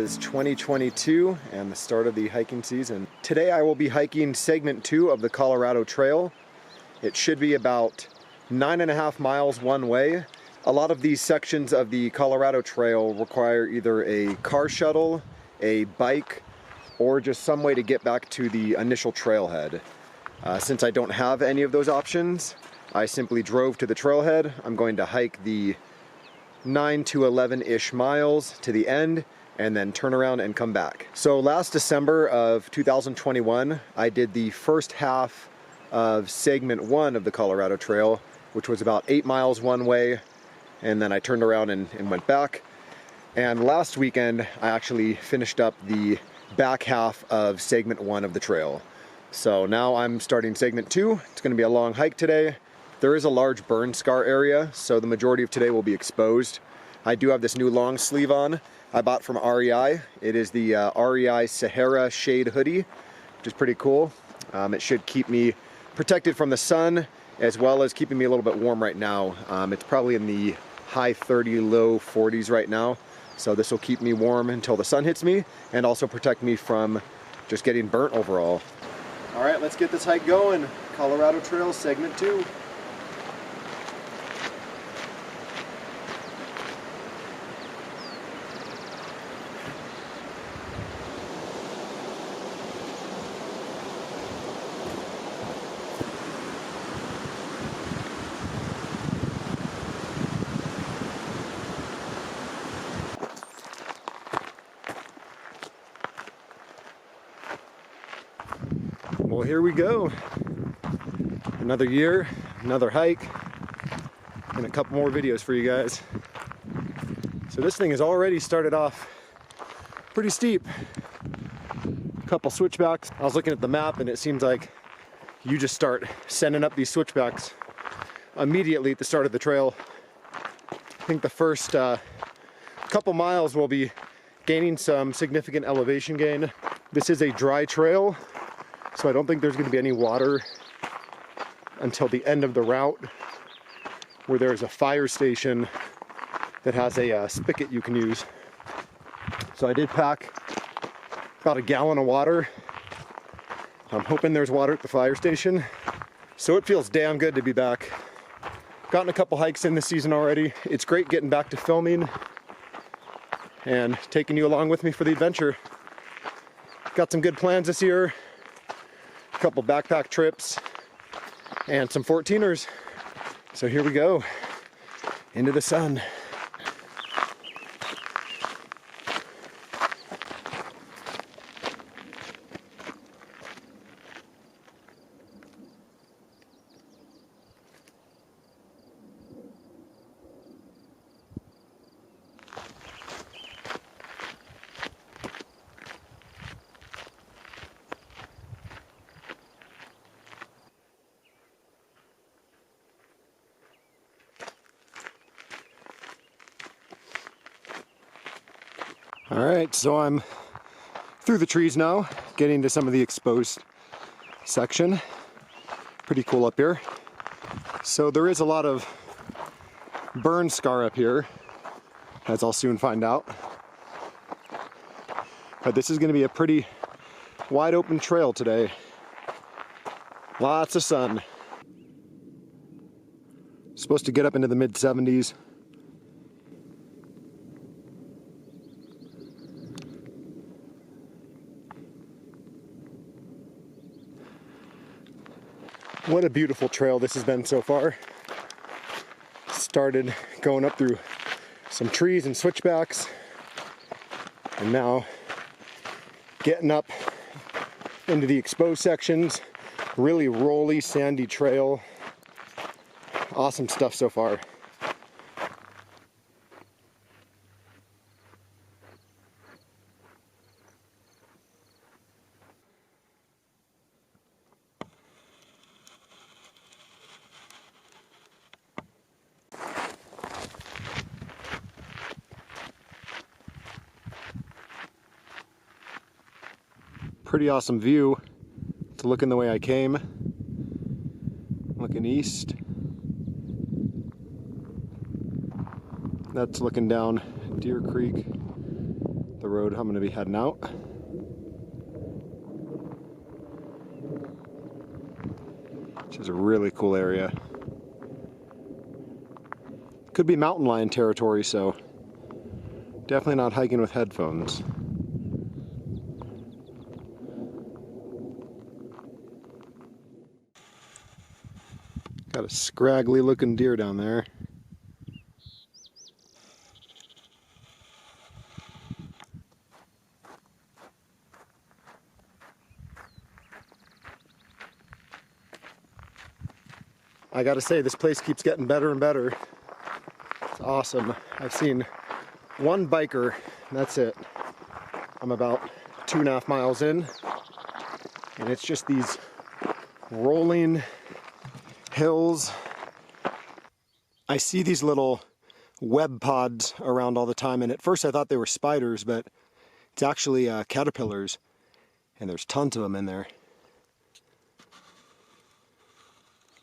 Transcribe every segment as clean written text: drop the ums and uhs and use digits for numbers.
is 2022 and the start of the hiking season. Today I will be hiking segment 2 of the Colorado Trail. It should be about 9.5 miles one way. A lot of these sections of the Colorado Trail require either a car shuttle, a bike, or just some way to get back to the initial trailhead. Since I don't have any of those options, I simply drove to the trailhead. I'm going to hike the 9 to 11-ish miles to the end and then turn around and come back. So last December of 2021, I did the first half of segment 1 of the Colorado Trail, which was about 8 miles one way, and then I turned around and went back. And last weekend, I actually finished up the back half of segment 1 of the trail. So now I'm starting segment 2. It's gonna be a long hike today. There is a large burn scar area, so the majority of today will be exposed. I do have this new long sleeve on I bought from REI. It is the REI Sahara Shade Hoodie, which is pretty cool. It should keep me protected from the sun, as well as keeping me a little bit warm right now. It's probably in the high 30, low 40s right now. So this will keep me warm until the sun hits me, and also protect me from just getting burnt overall. All right, let's get this hike going. Colorado Trail segment 2. Well, here we go. Another year, another hike, and a couple more videos for you guys. So this thing has already started off pretty steep. A couple switchbacks. I was looking at the map and it seems like you just start sending up these switchbacks immediately at the start of the trail. I think the first couple miles will be gaining some significant elevation gain. This is a dry trail, so I don't think there's going to be any water until the end of the route, where there's a fire station that has a spigot you can use. So I did pack about a gallon of water. I'm hoping there's water at the fire station. So it feels damn good to be back. Gotten a couple hikes in this season already. It's great getting back to filming and taking you along with me for the adventure. Got some good plans this year. Couple backpack trips and some 14ers. So here we go, into the sun. All right, so I'm through the trees now, getting to some of the exposed section. Pretty cool up here. So there is a lot of burn scar up here, as I'll soon find out. But this is going to be a pretty wide open trail today. Lots of sun. Supposed to get up into the mid-70s. What a beautiful trail this has been so far. Started going up through some trees and switchbacks, and now getting up into the exposed sections. Really rolly, sandy trail. Awesome stuff so far. Pretty awesome view to looking the way I came. Looking east. That's looking down Deer Creek. the road I'm going to be heading out. Which is a really cool area. Could be mountain lion territory, so definitely not hiking with headphones. Got a scraggly looking deer down there. I gotta say, this place keeps getting better and better. It's awesome. I've seen one biker, and that's it. I'm about 2.5 miles in, and it's just these rolling hills. I see these little web pods around all the time, and at first I thought they were spiders, but it's actually caterpillars, and there's tons of them in there.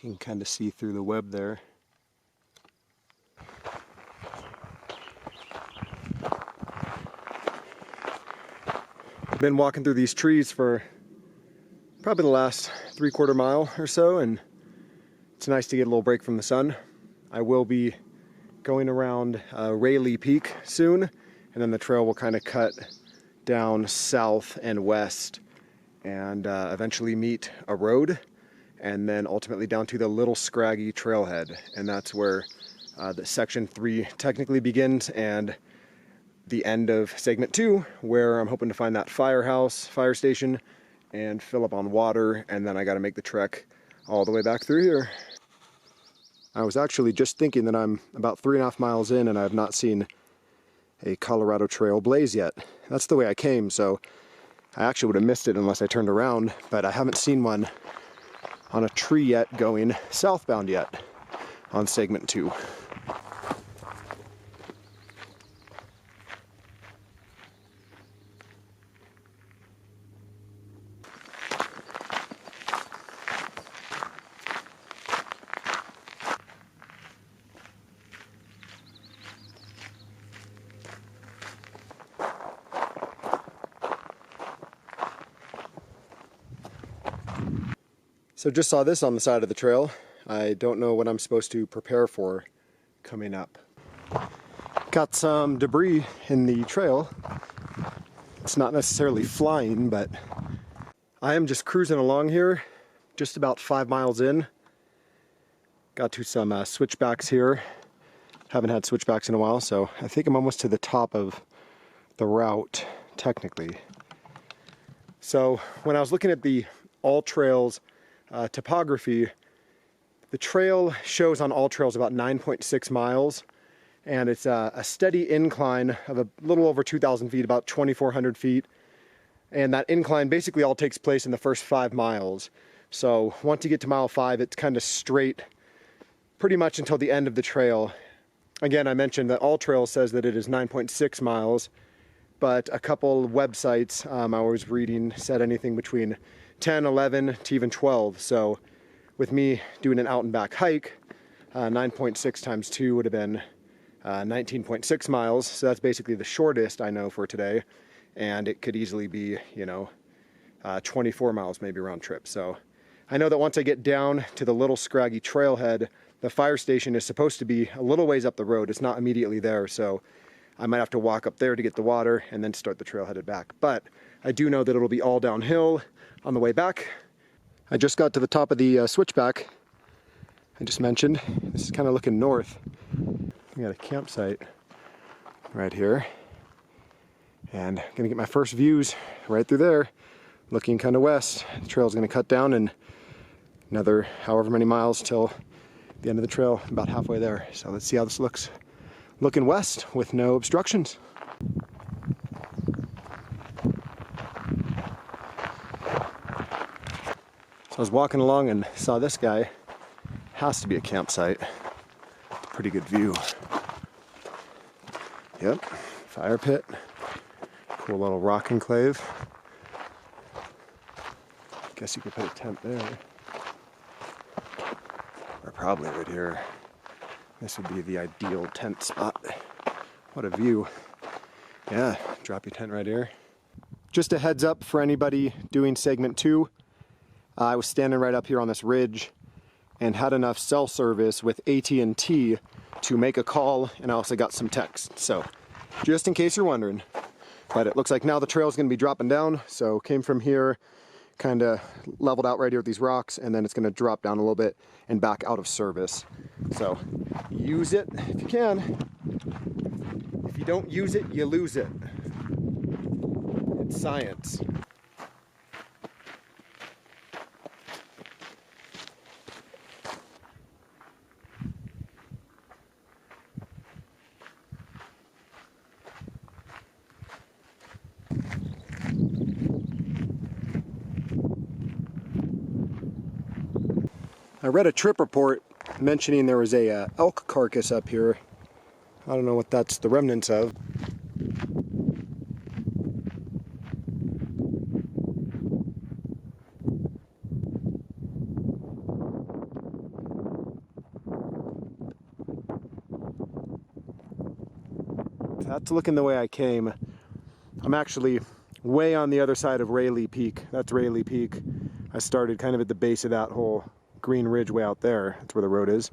You can kind of see through the web there. I've been walking through these trees for probably the last 3/4 mile or so, and it's nice to get a little break from the sun. I will be going around Raleigh Peak soon, and then the trail will kind of cut down south and west and eventually meet a road, and then ultimately down to the little scraggy trailhead, and that's where the section 3 technically begins, and the end of segment 2, where I'm hoping to find that fire station, and fill up on water, and then I got to make the trek all the way back through here. I was actually just thinking that I'm about 3.5 miles in, and I have not seen a Colorado Trail blaze yet. That's the way I came, so I actually would have missed it unless I turned around, but I haven't seen one on a tree yet going southbound yet on segment 2. So just saw this on the side of the trail. I don't know what I'm supposed to prepare for coming up. Got some debris in the trail. It's not necessarily flying, but I am just cruising along here, just about 5 miles in. Got to some switchbacks here. Haven't had switchbacks in a while, so I think I'm almost to the top of the route, technically. So when I was looking at the all trails topography, the trail shows on all trails about 9.6 miles, and it's a steady incline of a little over 2,000 feet, about 2,400 feet, and that incline basically all takes place in the first 5 miles. So once you get to mile 5, it's kind of straight pretty much until the end of the trail. Again, I mentioned that all trail says that it is 9.6 miles, but a couple websites I was reading said anything between 10, 11 to even 12. So with me doing an out and back hike, 9.6 times 2 would have been 19.6 miles. So that's basically the shortest I know for today. And it could easily be, 24 miles maybe round trip. So I know that once I get down to the little scraggy trailhead, the fire station is supposed to be a little ways up the road. It's not immediately there. So I might have to walk up there to get the water and then start the trail headed back. But I do know that it'll be all downhill on the way back. I just got to the top of the switchback I just mentioned. This is kind of looking north. We got a campsite right here, and I'm gonna get my first views right through there, looking kind of west. The trail's gonna cut down in another however many miles till the end of the trail, about halfway there. So let's see how this looks looking west with no obstructions. So I was walking along and saw this guy. Has to be a campsite. Pretty good view. Yep, fire pit. Cool little rock enclave. Guess you could put a tent there. Or probably right here. This would be the ideal tent spot. What a view. Yeah, drop your tent right here. Just a heads up for anybody doing segment 2. I was standing right up here on this ridge and had enough cell service with AT&T to make a call, and I also got some text. So just in case you're wondering. But it looks like now the trail is going to be dropping down. So came from here, kind of leveled out right here with these rocks, and then it's going to drop down a little bit and back out of service. So use it if you can. If you don't use it, you lose it. It's science. I read a trip report mentioning there was a elk carcass up here. I don't know what that's the remnants of. That's looking the way I came. I'm actually way on the other side of Raleigh Peak. That's Raleigh Peak. I started kind of at the base of that whole green ridge way out there. That's where the road is.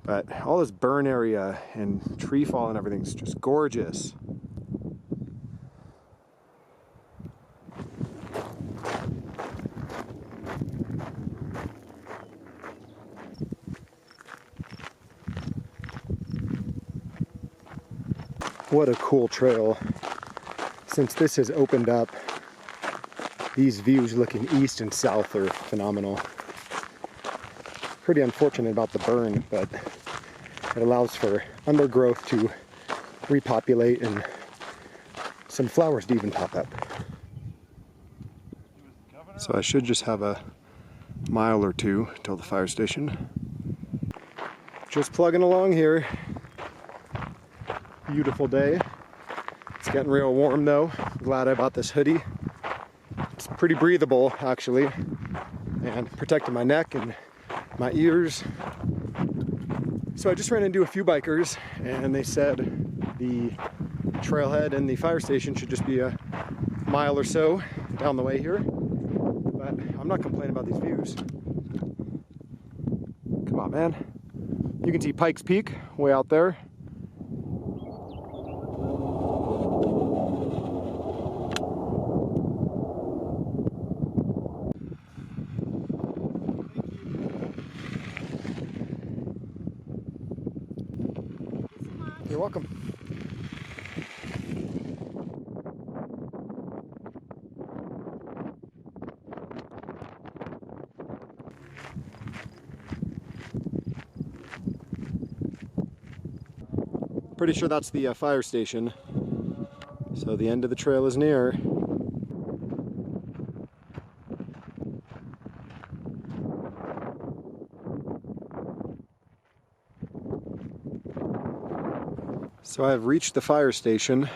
But all this burn area and tree fall and everything's just gorgeous. What a cool trail. Since this has opened up, these views looking east and south are phenomenal. Pretty unfortunate about the burn, but it allows for undergrowth to repopulate and some flowers to even pop up. So I should just have a mile or two till the fire station. Just plugging along here. Beautiful day. It's getting real warm though. Glad I bought this hoodie. It's pretty breathable actually, and protecting my neck and my ears. So I just ran into a few bikers and they said the trailhead and the fire station should just be a mile or so down the way here. But I'm not complaining about these views. Come on, man. You can see Pikes Peak way out there. You're welcome. Pretty sure that's the fire station. So the end of the trail is near. So I've reached the fire station.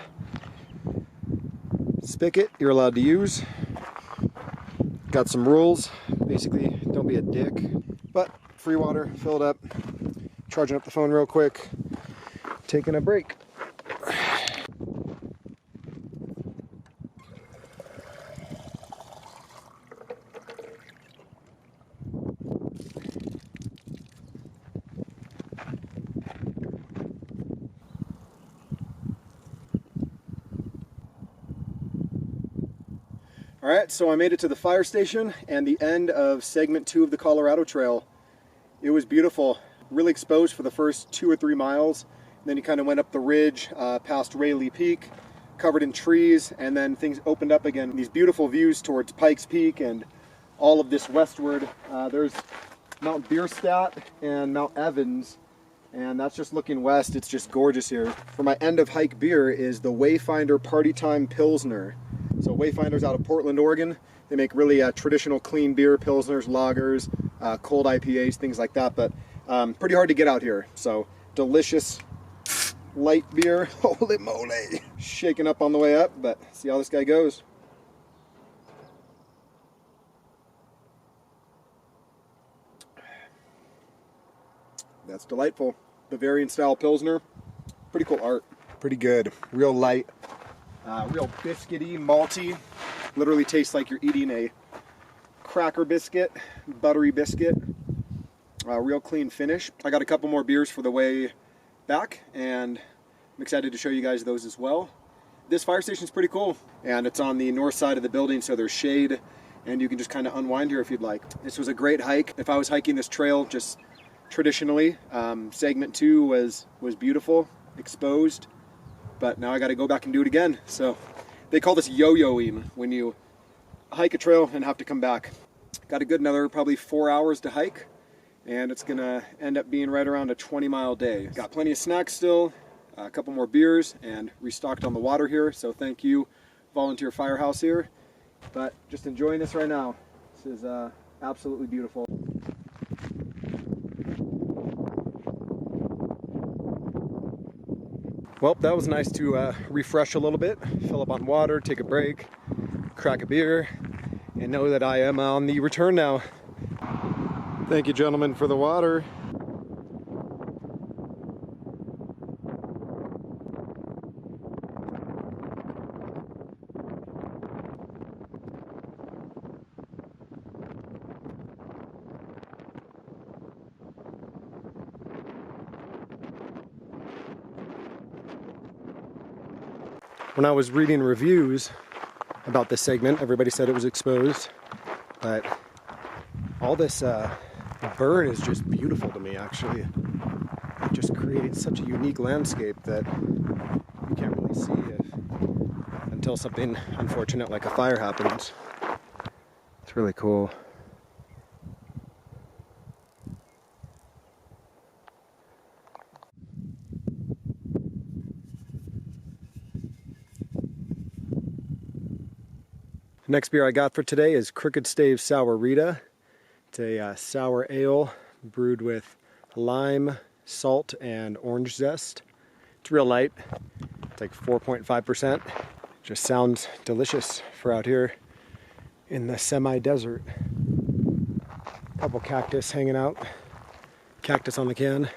Spigot you're allowed to use. Got some rules. Basically, don't be a dick. But free water, filled up. Charging up the phone real quick. Taking a break. Alright, so I made it to the fire station and the end of segment 2 of the Colorado Trail. It was beautiful, really exposed for the first 2 or 3 miles. And then you kind of went up the ridge past Raleigh Peak, covered in trees, and then things opened up again. These beautiful views towards Pikes Peak and all of this westward. There's Mount Bierstadt and Mount Evans, and that's just looking west. It's just gorgeous here. For my end of hike beer is the Wayfinder Party Time Pilsner. So Wayfinder's out of Portland, Oregon. They make really traditional clean beer, pilsners, lagers, cold IPAs, things like that, but pretty hard to get out here. So delicious light beer. Holy moly! Shaking up on the way up, but see how this guy goes. That's delightful. Bavarian style Pilsner. Pretty cool art. Pretty good. Real light. Real biscuity, malty. Literally tastes like you're eating a cracker biscuit, buttery biscuit. Real clean finish. I got a couple more beers for the way back, and I'm excited to show you guys those as well. This fire station is pretty cool, and it's on the north side of the building, so there's shade, and you can just kind of unwind here if you'd like. This was a great hike. If I was hiking this trail just traditionally, segment 2 was beautiful, exposed, but now I got to go back and do it again. So they call this yo-yoing when you hike a trail and have to come back. Got a good another probably 4 hours to hike, and it's gonna end up being right around a 20-mile day. Got plenty of snacks still, a couple more beers, and restocked on the water here, so thank you, Volunteer Firehouse here. But just enjoying this right now. This is absolutely beautiful. Well, that was nice to refresh a little bit, fill up on water, take a break, crack a beer, and know that I am on the return now. Thank you, gentlemen, for the water. When I was reading reviews about this segment, everybody said it was exposed, but all this burn is just beautiful to me, actually. It just creates such a unique landscape that you can't really see until something unfortunate like a fire happens. It's really cool. Next beer I got for today is Crooked Stave Sour Rita. It's a sour ale brewed with lime, salt, and orange zest. It's real light. It's like 4.5%. Just sounds delicious for out here in the semi-desert. Couple cactus hanging out. Cactus on the can.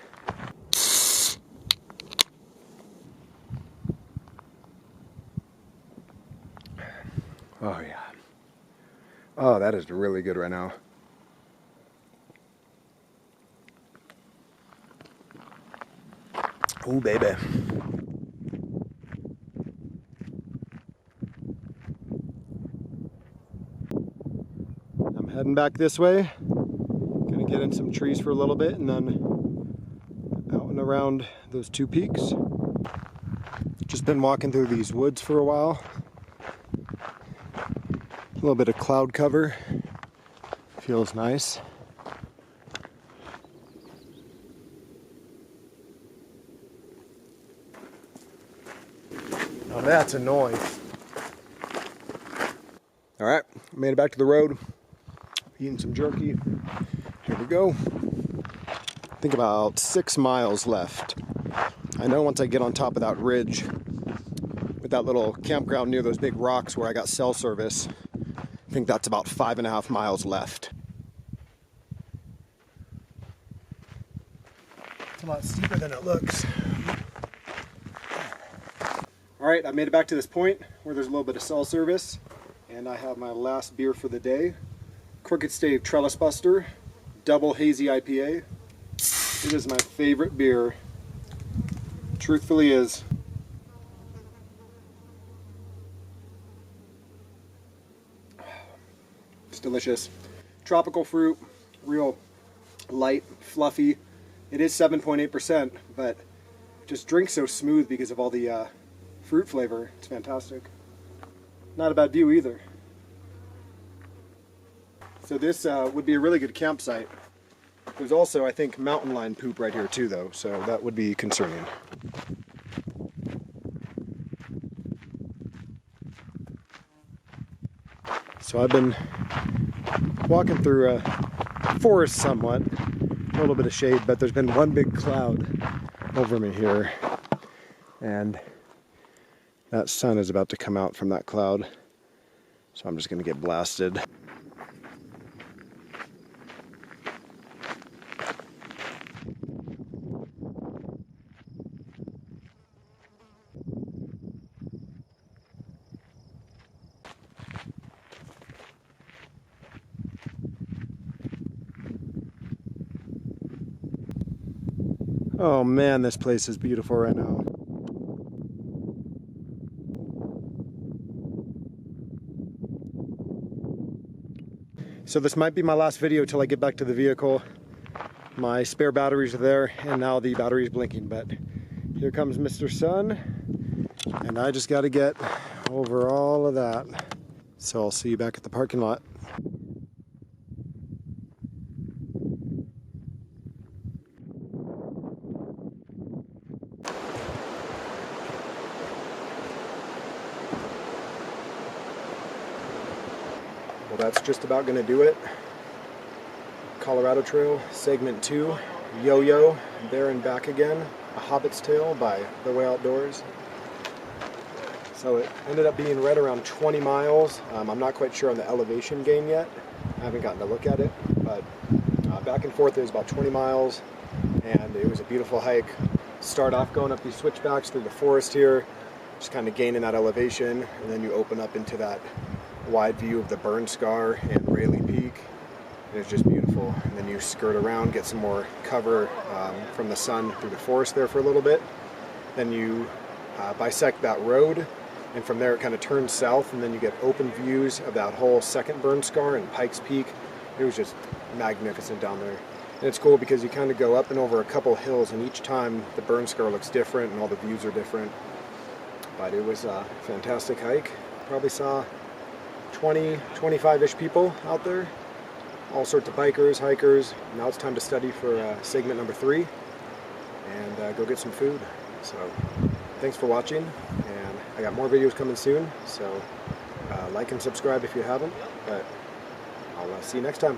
Oh yeah. Oh, that is really good right now. Oh, baby. I'm heading back this way. Gonna get in some trees for a little bit and then out and around those 2 peaks. Just been walking through these woods for a while. A little bit of cloud cover. Feels nice. Now that's a noise. All right, made it back to the road. Eating some jerky. Here we go. I think about 6 miles left. I know once I get on top of that ridge with that little campground near those big rocks where I got cell service, I think that's about 5.5 miles left. It's a lot steeper than it looks. All right, I made it back to this point where there's a little bit of cell service, and I have my last beer for the day. Crooked Stave Trellis Buster, Double Hazy IPA. It is my favorite beer. Truthfully is. It's delicious. Tropical fruit, real light, fluffy. It is 7.8%, but just drinks so smooth because of all the fruit flavor. It's fantastic. Not a bad view either. So this would be a really good campsite. There's also, I think, mountain lion poop right here too, though, so that would be concerning. So I've been walking through a forest somewhat, a little bit of shade, but there's been one big cloud over me here, and that sun is about to come out from that cloud, so I'm just going to get blasted. Oh man, this place is beautiful right now. So this might be my last video till I get back to the vehicle. My spare batteries are there, and now the battery is blinking, but here comes Mr. Sun, and I just got to get over all of that. So I'll see you back at the parking lot. Well, that's just about going to do it. Colorado Trail, segment 2, Yo-Yo, there and back again, A Hobbit's Tale by The Way Outdoors. So it ended up being right around 20 miles. I'm not quite sure on the elevation gain yet. I haven't gotten to look at it, but back and forth it was about 20 miles, and it was a beautiful hike. Start off going up these switchbacks through the forest here, just kind of gaining that elevation, and then you open up into that wide view of the burn scar and Raleigh Peak. It's just beautiful. And then you skirt around, get some more cover from the sun through the forest there for a little bit. Then you bisect that road, and from there it kind of turns south, and then you get open views of that whole second burn scar and Pikes Peak. It was just magnificent down there. And it's cool because you kind of go up and over a couple hills, and each time the burn scar looks different and all the views are different. But it was a fantastic hike. Probably saw 20, 25-ish people out there. All sorts of bikers, hikers. Now it's time to study for segment number 3 and go get some food. So thanks for watching, and I got more videos coming soon, so like and subscribe if you haven't, but I'll see you next time.